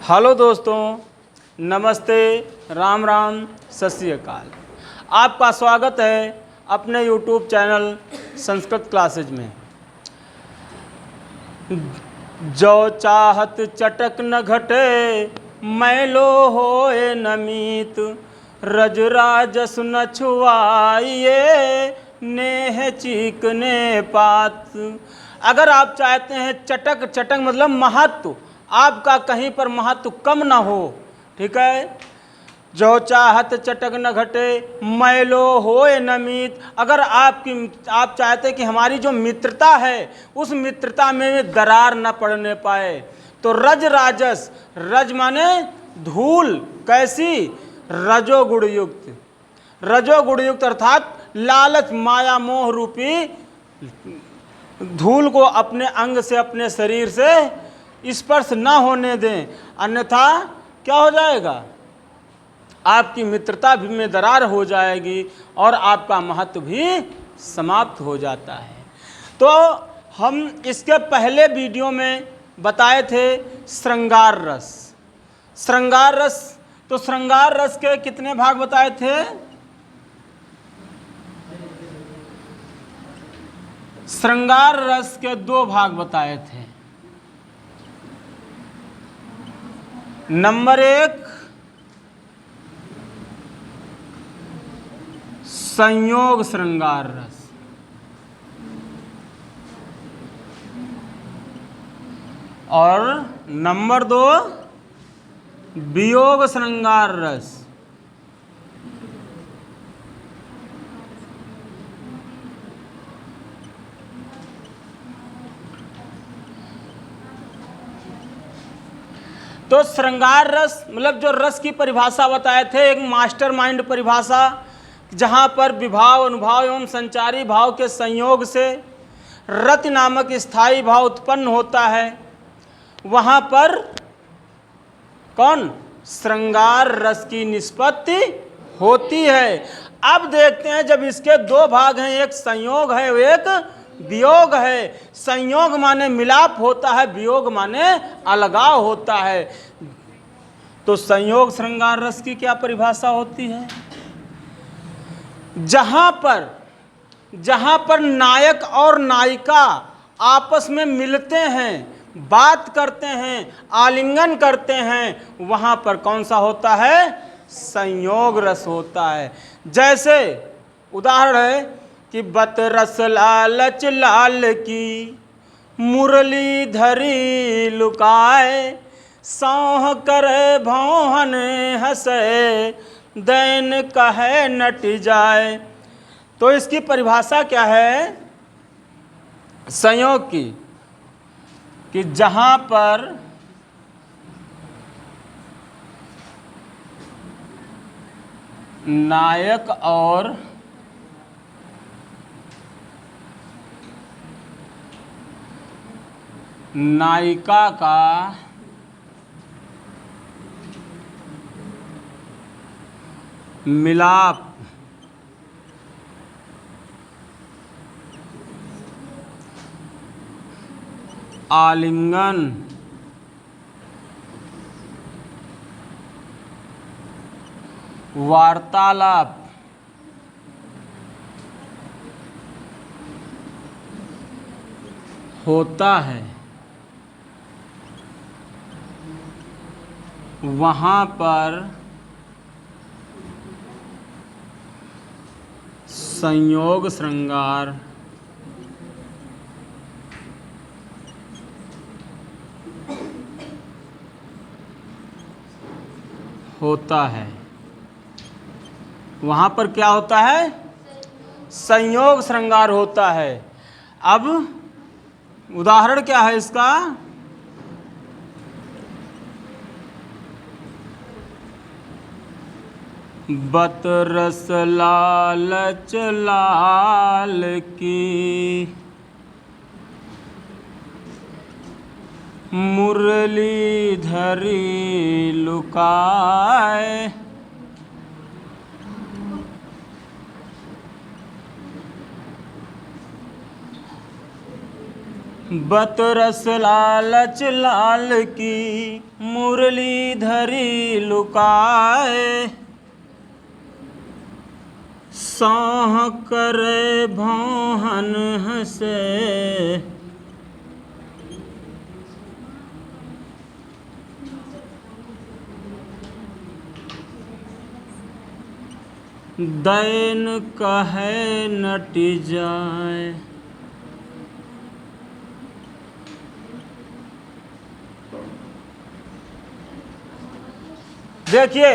Hello दोस्तों, नमस्ते, राम राम, सत श्री अकाल। आपका स्वागत है अपने यूट्यूब चैनल संस्कृत क्लासेज में। जो चाहत चटक न घटे, मैलो होए न मीत, रज राजस न छुआइए, नेह चीकने पात। अगर आप चाहते हैं चटक, चटक मतलब महत्व, आपका कहीं पर महत्व कम ना हो, ठीक है। जो चाहत चटक न घटे, मैलो होए न मीत। अगर आप चाहते कि हमारी जो मित्रता है उस मित्रता में दरार न पड़ने पाए, तो रज राजस, रज माने धूल, कैसी? रजोगुण युक्त, रजोगुण युक्त अर्थात लालच, माया, मोह रूपी धूल को अपने अंग से, अपने शरीर से स्पर्श ना होने दें, अन्यथा क्या हो जाएगा? आपकी मित्रता भी में दरार हो जाएगी और आपका महत्व भी समाप्त हो जाता है। तो हम इसके पहले वीडियो में बताए थे श्रृंगार रस। श्रृंगार रस, तो श्रृंगार रस के कितने भाग बताए थे? श्रृंगार रस के 2 भाग बताए थे। नंबर 1 संयोग श्रृंगार रस, और नंबर 2 वियोग श्रृंगार रस। तो श्रृंगार रस मतलब जो रस की परिभाषा बताए थे, एक मास्टरमाइंड परिभाषा, जहाँ पर विभाव, अनुभाव एवं संचारी भाव के संयोग से रति नामक स्थायी भाव उत्पन्न होता है, वहाँ पर कौन? श्रृंगार रस की निष्पत्ति होती है। अब देखते हैं, जब इसके 2 भाग हैं, एक संयोग है, एक वियोग है। संयोग माने मिलाप होता है, वियोग माने अलगाव होता है। तो संयोग श्रृंगार रस की क्या परिभाषा होती है? जहां पर नायक और नायिका आपस में मिलते हैं, बात करते हैं, आलिंगन करते हैं, वहां पर कौन सा होता है? संयोग रस होता है। जैसे उदाहरण है कि बत रस लालच लाल की, मुरली धरी लुकाए, सौह करे भौहन हंसे, दैन कहे नट जाए। तो इसकी परिभाषा क्या है संयोग की? कि जहां पर नायक और नायिका का मिलाप, आलिंगन, वार्तालाप होता है, वहाँ पर संयोग श्रृंगार होता है। वहाँ पर क्या होता है? संयोग श्रृंगार होता है। अब उदाहरण क्या है इसका? बत रस लालच लाल की, मुरली धरी लुकाए, बत रस लालच लाल की मुरली धरी लुकाए, सौह करे भौहन हंसे, दैन कहे नटी जाए। देखिए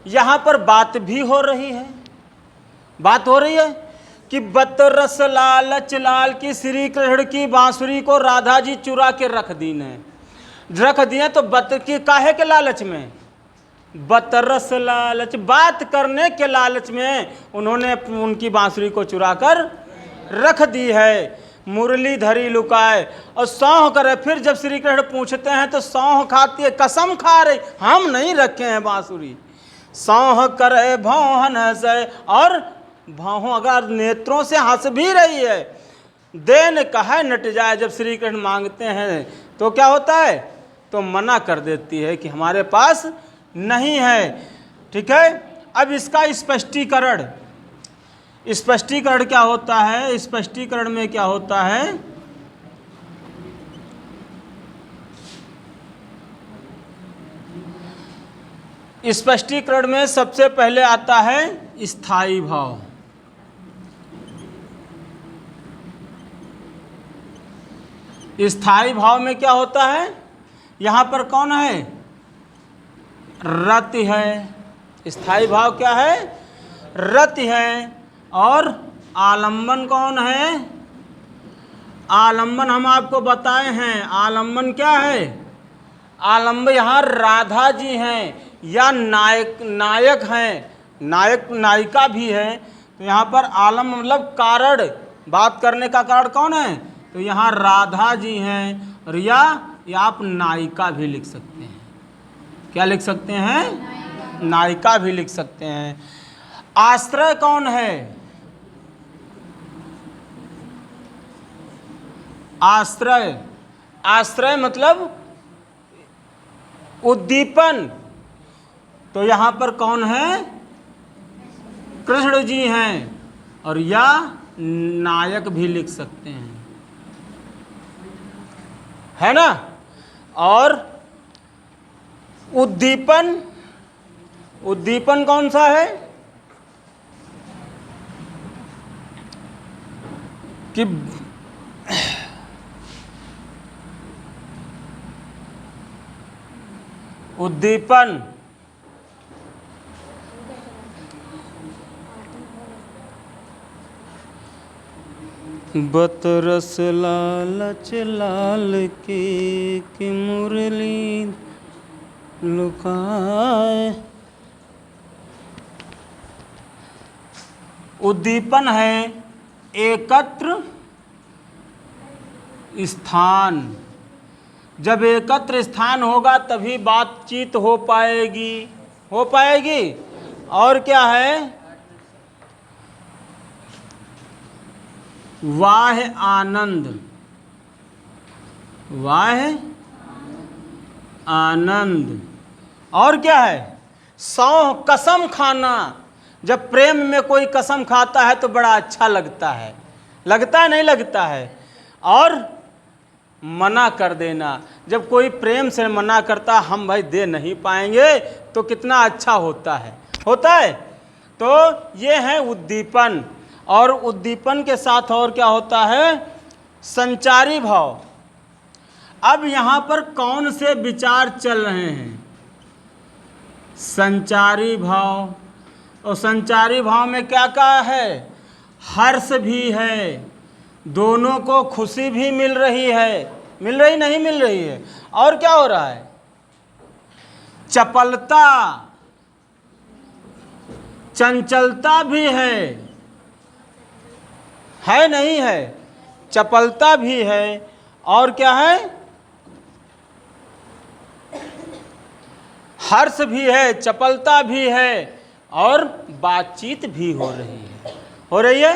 यहां पर बात भी हो रही है, बात हो रही है कि बत रस लालच लाल की श्री कृष्ण की बांसुरी को राधा जी चुरा के रख दिए तो बत की काहे के लालच में, बतरस लालच, बात करने के लालच में उन्होंने उनकी बांसुरी को चुरा कर रख दी है, मुरली धरी लुकाए और सौंह करे। फिर जब श्री कृष्ण पूछते हैं तो सौंह खाती है, कसम खा रही हम नहीं रखे हैं बांसुरी। सौंह करे भौहन हंसे, और भौं अगर नेत्रों से हंस भी रही है। देन कहे नट जाए, जब श्री कृष्ण मांगते हैं तो क्या होता है, तो मना कर देती है कि हमारे पास नहीं है। ठीक है, अब इसका स्पष्टीकरण क्या होता है, स्पष्टीकरण में क्या होता है, स्पष्टीकरण में सबसे पहले आता है स्थायी भाव। स्थायी भाव में क्या होता है, यहां पर कौन है, रति है। स्थायी भाव क्या है, रति है। और आलंबन कौन है, आलंबन हम आपको बताए हैं। आलंबन क्या है, आलंब यहाँ राधा जी हैं या नायक हैं, नायक नायिका भी है। तो यहाँ पर आलम मतलब कारण, बात करने का कारण कौन है, तो यहाँ राधा जी हैं। और या आप नायिका भी लिख सकते हैं, क्या लिख सकते हैं, नायिका भी लिख सकते हैं। आश्रय कौन है, आश्रय मतलब उद्दीपन। तो यहां पर कौन है, कृष्ण जी हैं। और या नायक भी लिख सकते हैं, है ना। और उद्दीपन कौन सा है, कि उद्दीपन बत रस लालच लाल की मुरली लुकाए। उद्दीपन है एकत्र स्थान। जब एकत्र स्थान होगा तभी बातचीत हो पाएगी। और क्या है, वाह आनंद। और क्या है, सौंह कसम खाना। जब प्रेम में कोई कसम खाता है तो बड़ा अच्छा लगता है नहीं लगता है। और मना कर देना, जब कोई प्रेम से मना करता हम भाई दे नहीं पाएंगे तो कितना अच्छा होता है। तो ये है उद्दीपन। और उद्दीपन के साथ और क्या होता है, संचारी भाव। अब यहाँ पर कौन से विचार चल रहे हैं, संचारी भाव। और संचारी भाव में क्या क्या है, हर्ष भी है, दोनों को खुशी भी मिल रही नहीं मिल रही है। और क्या हो रहा है, चपलता चंचलता भी है नहीं है, चपलता भी है। और क्या है, हर्ष भी है, चपलता भी है, और बातचीत भी हो रही है